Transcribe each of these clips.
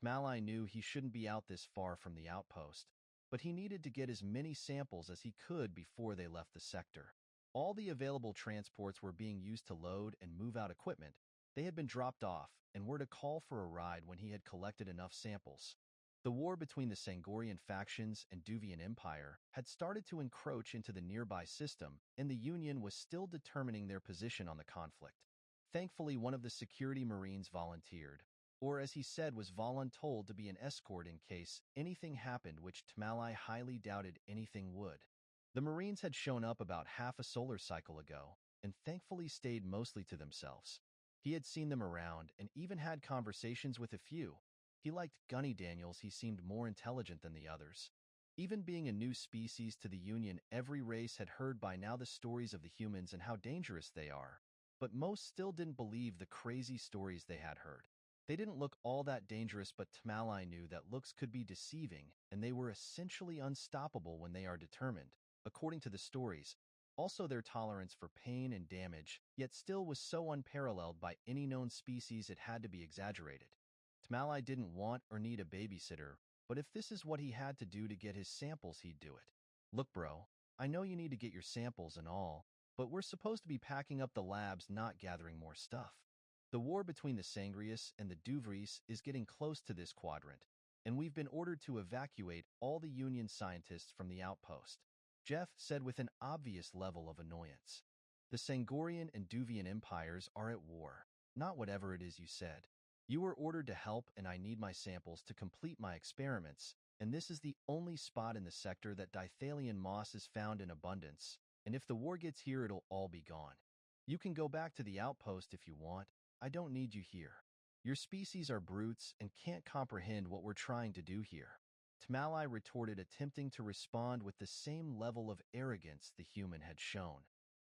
Tmalai knew he shouldn't be out this far from the outpost, but he needed to get as many samples as he could before they left the sector. All the available transports were being used to load and move out equipment. They had been dropped off and were to call for a ride when he had collected enough samples. The war between the Sangorian factions and Duvian Empire had started to encroach into the nearby system, and the Union was still determining their position on the conflict. Thankfully, one of the security marines volunteered, or as he said was voluntold to be an escort in case anything happened, which Tmalai highly doubted anything would. The marines had shown up about half a solar cycle ago, and thankfully stayed mostly to themselves. He had seen them around and even had conversations with a few. He liked Gunny Daniels. He seemed more intelligent than the others. Even being a new species to the Union, every race had heard by now the stories of the humans and how dangerous they are, but most still didn't believe the crazy stories they had heard. They didn't look all that dangerous, but Tmalai knew that looks could be deceiving, and they were essentially unstoppable when they are determined, according to the stories. Also, their tolerance for pain and damage, yet still was so unparalleled by any known species it had to be exaggerated. Tmalai didn't want or need a babysitter, but if this is what he had to do to get his samples, he'd do it. Look, bro, I know you need to get your samples and all, but we're supposed to be packing up the labs, not gathering more stuff. The war between the Sangrius and the Duvris is getting close to this quadrant, and we've been ordered to evacuate all the Union scientists from the outpost, Jeff said with an obvious level of annoyance. The Sangorian and Duvian empires are at war, not whatever it is you said. You were ordered to help, and I need my samples to complete my experiments, and this is the only spot in the sector that Dithalian moss is found in abundance, and if the war gets here, it'll all be gone. You can go back to the outpost if you want. I don't need you here. Your species are brutes and can't comprehend what we're trying to do here. Tmalai retorted, attempting to respond with the same level of arrogance the human had shown.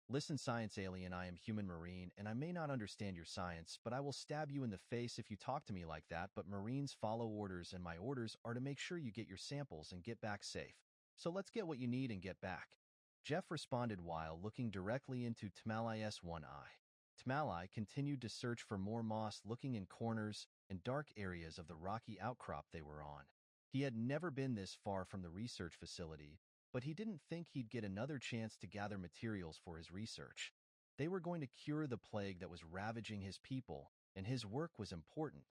Listen, science alien, I am human marine, and I may not understand your science, but I will stab you in the face if you talk to me like that. But Marines follow orders, and my orders are to make sure you get your samples and get back safe. So let's get what you need and get back. Jeff responded while looking directly into Tmalai's one eye. Tmalai continued to search for more moss, looking in corners and dark areas of the rocky outcrop they were on. He had never been this far from the research facility, but he didn't think he'd get another chance to gather materials for his research. They were going to cure the plague that was ravaging his people, and his work was important.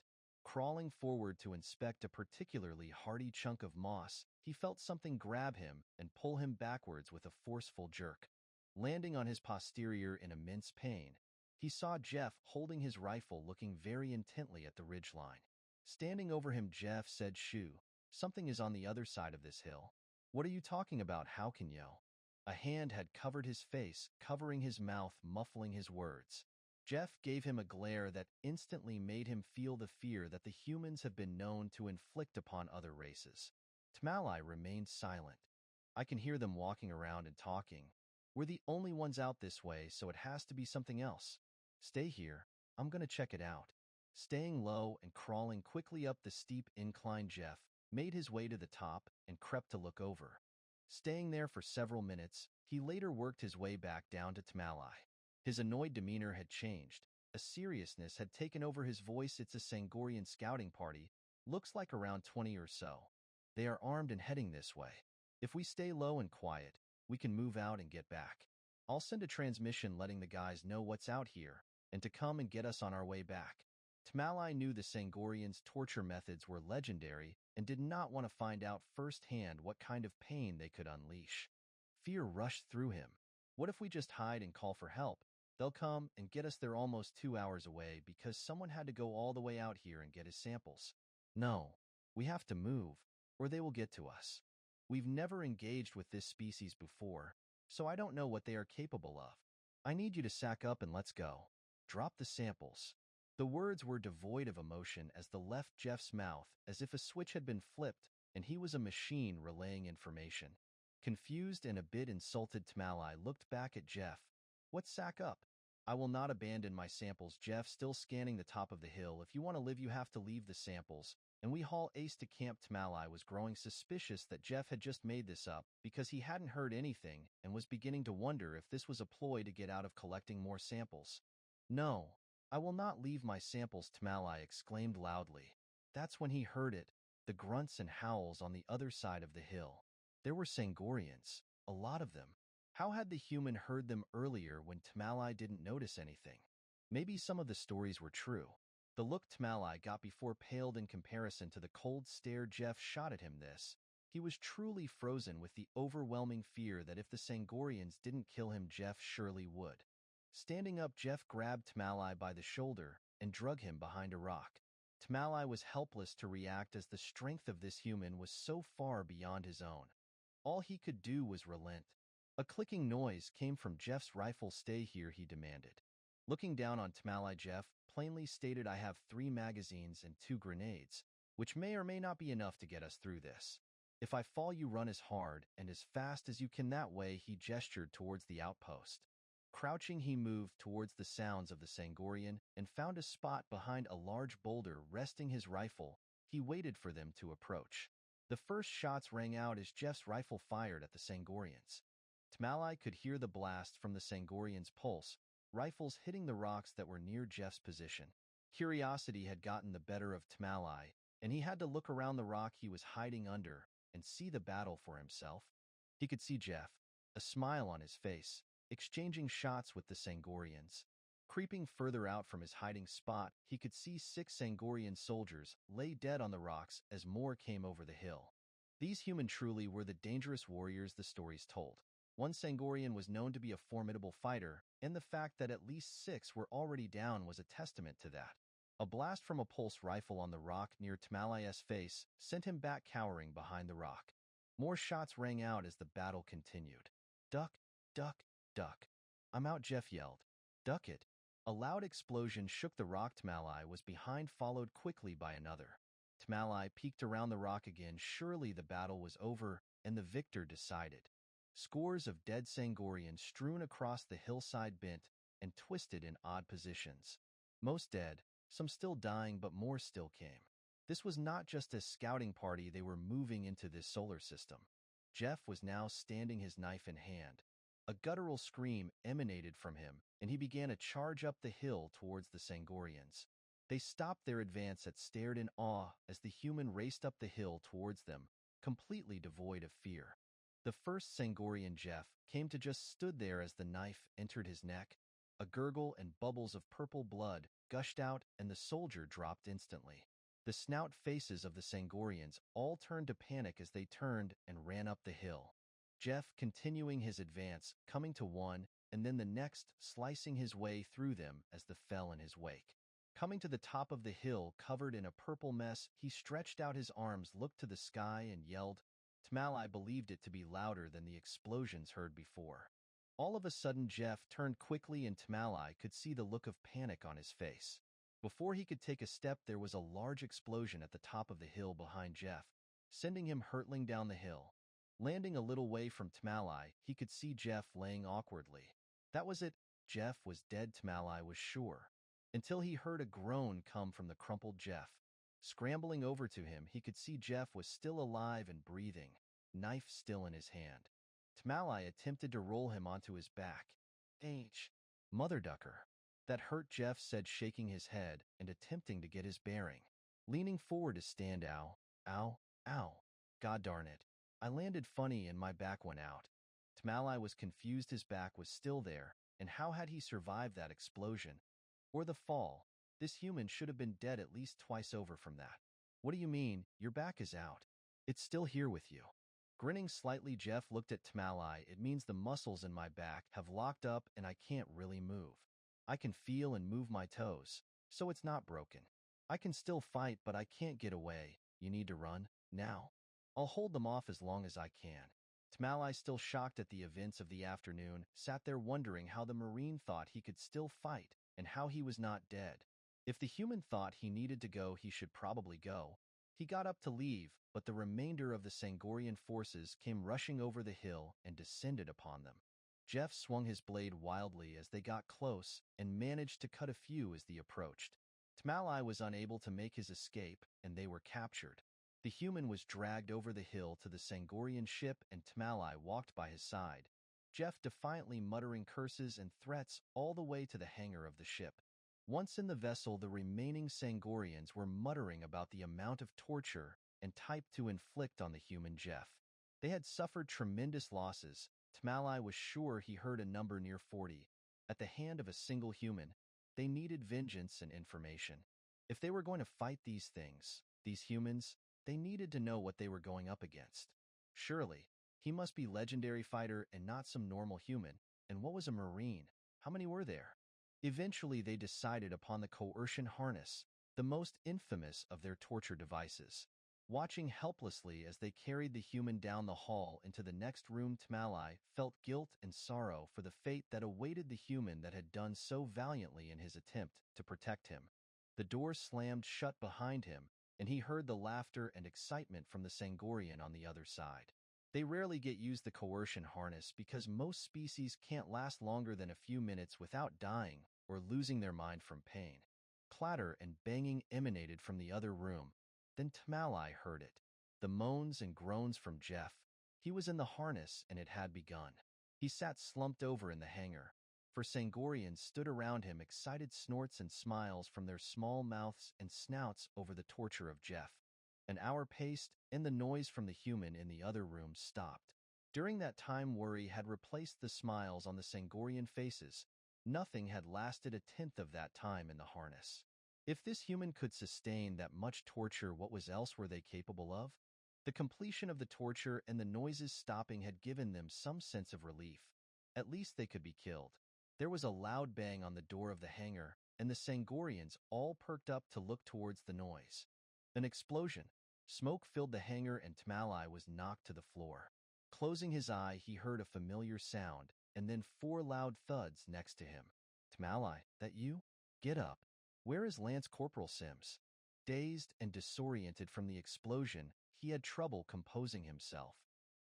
Crawling forward to inspect a particularly hardy chunk of moss, he felt something grab him and pull him backwards with a forceful jerk. Landing on his posterior in immense pain, he saw Jeff holding his rifle, looking very intently at the ridgeline. Standing over him, Jeff said, "Shoo, something is on the other side of this hill." "What are you talking about? How can you?" A hand had covered his face, covering his mouth, muffling his words. Jeff gave him a glare that instantly made him feel the fear that the humans have been known to inflict upon other races. Tmalai remained silent. "I can hear them walking around and talking. We're the only ones out this way, so it has to be something else. Stay here. I'm gonna check it out." Staying low and crawling quickly up the steep incline, Jeff made his way to the top and crept to look over. Staying there for several minutes, he later worked his way back down to Tmalai. His annoyed demeanor had changed. A seriousness had taken over his voice. "It's a Sangorian scouting party. Looks like around 20 or so. They are armed and heading this way. If we stay low and quiet, we can move out and get back. I'll send a transmission letting the guys know what's out here and to come and get us on our way back." Tmalai knew the Sangorians' torture methods were legendary and did not want to find out firsthand what kind of pain they could unleash. Fear rushed through him. What if we just hide and call for help? They'll come and get us. They're almost 2 hours away because someone had to go all the way out here and get his samples. No, we have to move, or they will get to us. We've never engaged with this species before, so I don't know what they are capable of. I need you to sack up and let's go. Drop the samples. The words were devoid of emotion as they left Jeff's mouth, as if a switch had been flipped and he was a machine relaying information. Confused and a bit insulted, Tmalai looked back at Jeff. "What sack up? I will not abandon my samples." Jeff still scanning the top of the hill. "If you want to live, you have to leave the samples, and we haul Ace to camp." Tmalai was growing suspicious that Jeff had just made this up because he hadn't heard anything and was beginning to wonder if this was a ploy to get out of collecting more samples. "No, I will not leave my samples," Tmalai exclaimed loudly. That's when he heard it, the grunts and howls on the other side of the hill. There were Sangorians, a lot of them. How had the human heard them earlier when Tamalai didn't notice anything? Maybe some of the stories were true. The look Tamalai got before paled in comparison to the cold stare Jeff shot at him this. He was truly frozen with the overwhelming fear that if the Sangorians didn't kill him, Jeff surely would. Standing up, Jeff grabbed Tamalai by the shoulder and drug him behind a rock. Tamalai was helpless to react as the strength of this human was so far beyond his own. All he could do was relent. A clicking noise came from Jeff's rifle. "Stay here," he demanded. Looking down on Tamalai, Jeff plainly stated, "I have 3 magazines and 2 grenades, which may or may not be enough to get us through this. If I fall, you run as hard and as fast as you can." That way, he gestured towards the outpost. Crouching, he moved towards the sounds of the Sangorian and found a spot behind a large boulder. Resting his rifle, he waited for them to approach. The first shots rang out as Jeff's rifle fired at the Sangorians. Tamalai could hear the blast from the Sangorian's pulse, rifles hitting the rocks that were near Jeff's position. Curiosity had gotten the better of Tamalai, and he had to look around the rock he was hiding under and see the battle for himself. He could see Jeff, a smile on his face, exchanging shots with the Sangorians. Creeping further out from his hiding spot, he could see 6 Sangorian soldiers lay dead on the rocks as more came over the hill. These human truly were the dangerous warriors the stories told. One Sangorian was known to be a formidable fighter, and the fact that at least 6 were already down was a testament to that. A blast from a pulse rifle on the rock near Tamalai's face sent him back cowering behind the rock. More shots rang out as the battle continued. "Duck, duck, duck. I'm out," Jeff yelled. "Duck it." A loud explosion shook the rock Tamalai was behind, followed quickly by another. Tamalai peeked around the rock again. Surely the battle was over, and the victor decided. Scores of dead Sangorians strewn across the hillside, bent and twisted in odd positions. Most dead, some still dying, but more still came. This was not just a scouting party, they were moving into this solar system. Jeff was now standing, his knife in hand. A guttural scream emanated from him, and he began a charge up the hill towards the Sangorians. They stopped their advance and stared in awe as the human raced up the hill towards them, completely devoid of fear. The first Sangorian, Jeff, came to just stood there as the knife entered his neck. A gurgle and bubbles of purple blood gushed out, and the soldier dropped instantly. The snout faces of the Sangorians all turned to panic as they turned and ran up the hill. Jeff continuing his advance, coming to one and then the next, slicing his way through them as they fell in his wake. Coming to the top of the hill, covered in a purple mess, he stretched out his arms, looked to the sky, and yelled. Tamalai believed it to be louder than the explosions heard before. All of a sudden, Jeff turned quickly, and Tamalai could see the look of panic on his face. Before he could take a step, there was a large explosion at the top of the hill behind Jeff, sending him hurtling down the hill. Landing a little way from Tamalai, he could see Jeff laying awkwardly. That was it. Jeff was dead, Tamalai was sure, until he heard a groan come from the crumpled Jeff. Scrambling over to him, he could see Jeff was still alive and breathing, knife still in his hand. Tamalai attempted to roll him onto his back. Mother ducker. That hurt, Jeff said, shaking his head and attempting to get his bearing. Leaning forward to stand. Ow, ow, ow. God darn it. I landed funny and my back went out. Tamalai was confused. His back was still there, and how had he survived that explosion? Or the fall? This human should have been dead at least twice over from that. What do you mean, your back is out? It's still here with you. Grinning slightly, Jeff looked at Tamalai. It means the muscles in my back have locked up and I can't really move. I can feel and move my toes, so it's not broken. I can still fight, but I can't get away. You need to run, now. I'll hold them off as long as I can. Tamalai, still shocked at the events of the afternoon, sat there wondering how the Marine thought he could still fight and how he was not dead. If the human thought he needed to go, he should probably go. He got up to leave, but the remainder of the Sangorian forces came rushing over the hill and descended upon them. Jeff swung his blade wildly as they got close and managed to cut a few as they approached. Tamalai was unable to make his escape, and they were captured. The human was dragged over the hill to the Sangorian ship, and Tamalai walked by his side, Jeff defiantly muttering curses and threats all the way to the hangar of the ship. Once in the vessel, the remaining Sangorians were muttering about the amount of torture and type to inflict on the human Jeff. They had suffered tremendous losses. Tmalai was sure he heard a number near 40. At the hand of a single human, they needed vengeance and information. If they were going to fight these things, these humans, they needed to know what they were going up against. Surely, he must be legendary fighter and not some normal human. And what was a Marine? How many were there? Eventually, they decided upon the coercion harness, the most infamous of their torture devices. Watching helplessly as they carried the human down the hall into the next room, Tmalai felt guilt and sorrow for the fate that awaited the human that had done so valiantly in his attempt to protect him. The door slammed shut behind him, and he heard the laughter and excitement from the Sangorian on the other side. They rarely get used the coercion harness because most species can't last longer than a few minutes without dying or losing their mind from pain. Clatter and banging emanated from the other room. Then Tmalai heard it. The moans and groans from Jeff. He was in the harness and it had begun. He sat slumped over in the hangar. For Sangorians stood around him, excited snorts and smiles from their small mouths and snouts over the torture of Jeff. An hour passed, and the noise from the human in the other room stopped. During that time, worry had replaced the smiles on the Sangorian faces. Nothing had lasted a tenth of that time in the harness. If this human could sustain that much torture, what else were they capable of? The completion of the torture and the noises stopping had given them some sense of relief. At least they could be killed. There was a loud bang on the door of the hangar, and the Sangorians all perked up to look towards the noise. An explosion. Smoke filled the hangar and Tmalai was knocked to the floor. Closing his eye, he heard a familiar sound, and then 4 loud thuds next to him. Tmalai, that you? Get up. Where is Lance Corporal Sims? Dazed and disoriented from the explosion, he had trouble composing himself.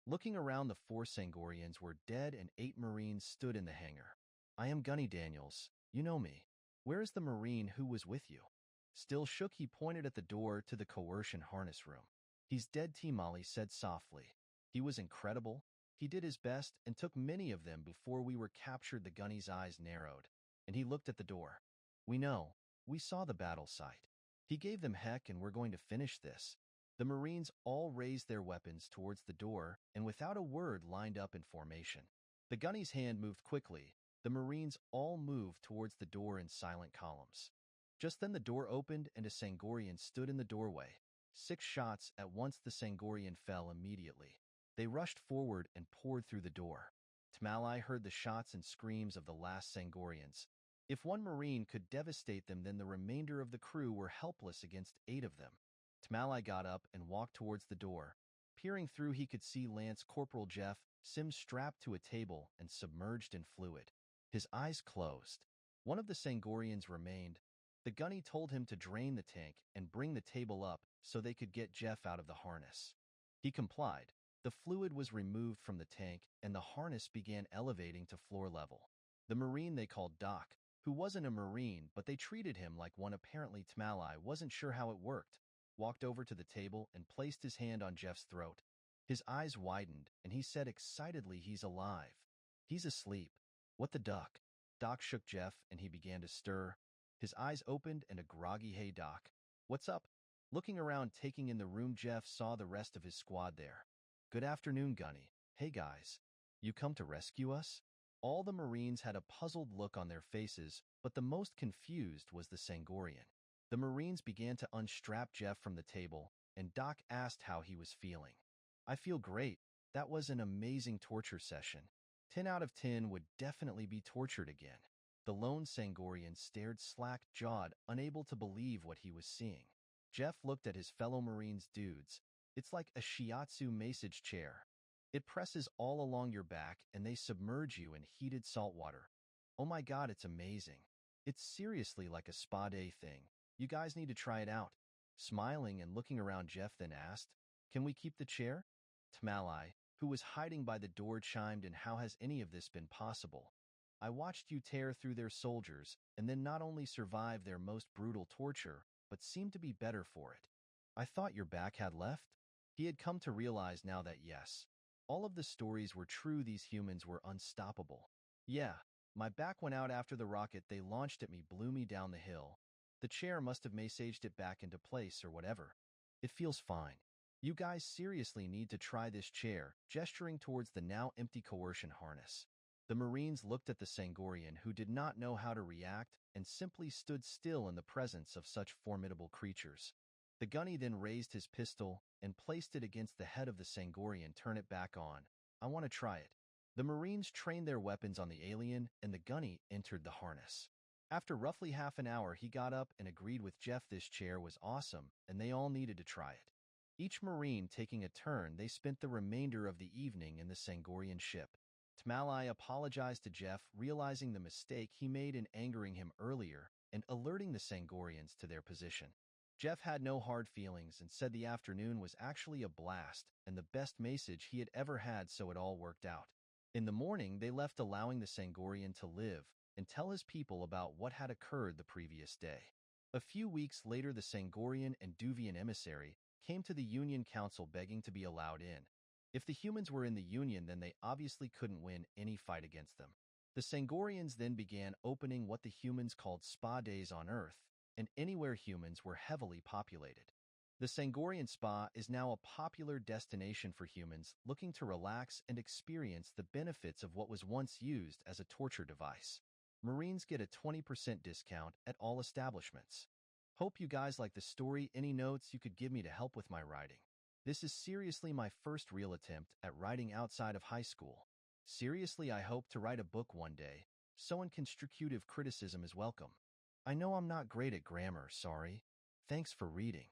Looking around, the 4 Sangorians were dead and 8 Marines stood in the hangar. I am Gunny Daniels. You know me. Where is the Marine who was with you? Still shook, he pointed at the door to the coercion harness room. He's dead, Tmalai said softly. He was incredible. He did his best and took many of them before we were captured. The Gunny's eyes narrowed, and he looked at the door. We know. We saw the battle site. He gave them heck, and we're going to finish this. The Marines all raised their weapons towards the door and without a word lined up in formation. The Gunny's hand moved quickly. The Marines all moved towards the door in silent columns. Just then the door opened and a Sangorian stood in the doorway. 6 shots at once. The Sangorian fell immediately. They rushed forward and poured through the door. Tmalai heard the shots and screams of the last Sangorians. If one Marine could devastate them, then the remainder of the crew were helpless against 8 of them. Tmalai got up and walked towards the door. Peering through, he could see Lance Corporal Jeff Sims strapped to a table and submerged in fluid. His eyes closed. One of the Sangorians remained. The Gunny told him to drain the tank and bring the table up so they could get Jeff out of the harness. He complied. The fluid was removed from the tank and the harness began elevating to floor level. The Marine they called Doc, who wasn't a Marine but they treated him like one, apparently Tmalai wasn't sure how it worked, walked over to the table and placed his hand on Jeff's throat. His eyes widened and he said excitedly, he's alive. He's asleep. What the duck? Doc shook Jeff and he began to stir. His eyes opened and a groggy, hey Doc. What's up? Looking around, taking in the room, Jeff saw the rest of his squad there. Good afternoon, Gunny. Hey guys. You come to rescue us? All the Marines had a puzzled look on their faces, but the most confused was the Sangorian. The Marines began to unstrap Jeff from the table, and Doc asked how he was feeling. I feel great. That was an amazing torture session. 10 out of 10 would definitely be tortured again. The lone Sangorian stared slack-jawed, unable to believe what he was seeing. Jeff looked at his fellow Marines. Dudes, it's like a shiatsu massage chair. It presses all along your back and they submerge you in heated salt water. Oh my god, it's amazing. It's seriously like a spa day thing. You guys need to try it out. Smiling and looking around, Jeff then asked, can we keep the chair? Tmalai, who was hiding by the door, chimed in, how has any of this been possible? I watched you tear through their soldiers and then not only survive their most brutal torture, but seemed to be better for it. I thought your back had left? He had come to realize now that yes, all of the stories were true. These humans were unstoppable. Yeah, My back went out after the rocket they launched at me blew me down the hill. The chair must have massaged it back into place or whatever. It feels fine. You guys seriously need to try this chair, gesturing towards the now empty coercion harness. The Marines looked at the Sangorian, who did not know how to react and simply stood still in the presence of such formidable creatures. The gunny then raised his pistol and placed it against the head of the Sangorian. Turn it back on. I want to try it. The Marines trained their weapons on the alien, and the gunny entered the harness. After roughly half an hour, he got up and agreed with Jeff this chair was awesome, and they all needed to try it. Each Marine taking a turn, they spent the remainder of the evening in the Sangorian ship. Tmalai apologized to Jeff, realizing the mistake he made in angering him earlier and alerting the Sangorians to their position. Jeff had no hard feelings and said the afternoon was actually a blast and the best message he had ever had, so it all worked out. In the morning, they left, allowing the Sangorian to live and tell his people about what had occurred the previous day. A few weeks later, the Sangorian and Duvian emissary came to the Union Council begging to be allowed in. If the humans were in the Union, then they obviously couldn't win any fight against them. The Sangorians then began opening what the humans called spa days on Earth, and anywhere humans were heavily populated. The Sangorian spa is now a popular destination for humans looking to relax and experience the benefits of what was once used as a torture device. Marines get a 20% discount at all establishments. Hope you guys like the story. Any notes you could give me to help with my writing? This is seriously my first real attempt at writing outside of high school. Seriously, I hope to write a book one day, so constructive criticism is welcome. I know I'm not great at grammar, sorry. Thanks for reading.